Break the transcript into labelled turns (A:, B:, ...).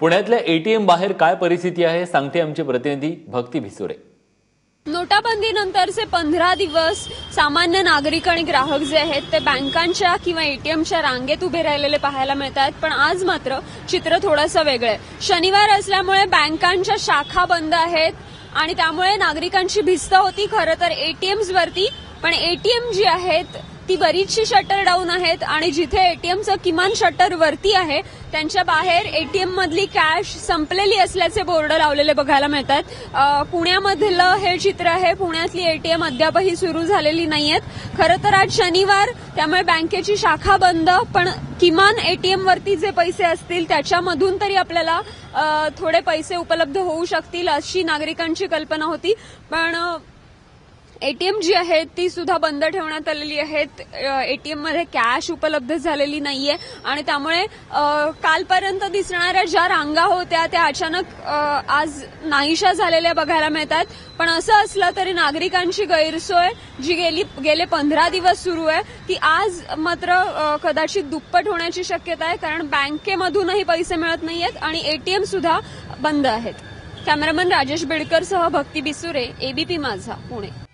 A: पुण्यातल्या एटीएम बाहेर काय परिस्थिती आहे सांगते आमचे प्रतिनिधी भक्ती भिसुरे।
B: नोटाबंदीनंतरचे 15 दिवस सामान्य नागरिक आणि ग्राहक जे आहेत ते बँकांच्या किंवा एटीएमच्या रांगेत उभे राहिलेले पाहायला मिळतात। पण आज मात्र चित्र थोडंसं वेगळं आहे। शनिवार असल्यामुळे बँकांच्या शाखा बंद आहेत आणि त्यामुळे नागरिकांची भिस्त होती खरं तर एटीएम्स वरती। पण एटीएम जी आहेत ती बरीचशी शटर डाऊन आहेत आणि जिथे एटीएमचं किमान शटर वरती आहे त्यांच्या बाहेर एटीएम मधली कॅश संपलेली असल्याचे बोर्ड लावलेले बघायला मिळतात। पुण्यामधलं हे चित्र आहे। पुण्यातली एटीएम अद्यापही सुरू झालेली नाहीयेत। खरं तर आज शनिवार त्यामुळे बँकेची शाखा बंद, पण किमान एटीएम वरती जे पैसे असतील त्याच्यामधून तरी आपल्याला थोडे पैसे उपलब्ध होऊ शकतील अशी नागरिकांची कल्पना होती। पण एटीएम जी आहेत ती सुद्धा बंद ठेवण्यात आलेली आहेत। एटीएम मध्ये कॅश उपलब्ध झालेली नाहीये आणि त्यामुळे कालपर्यंत दिसणाऱ्या ज्या रांगा होत्या त्या अचानक आज नाहीशा झालेल्या बघायला मिळतात। पण असं असलं तरी नागरिकांची गैरसोय जी गेले 15 दिवस सुरू आहे ती आज मात्र कदाचित दुप्पट होण्याची शक्यता आहे, कारण बँकेमधूनही पैसे मिळत नाहीयेत आणि एटीएम सुद्धा बंद आहेत। कॅमेरामन राजेश बेडकर सह भक्ती बिसुरे, एबीपी माझा, पुणे।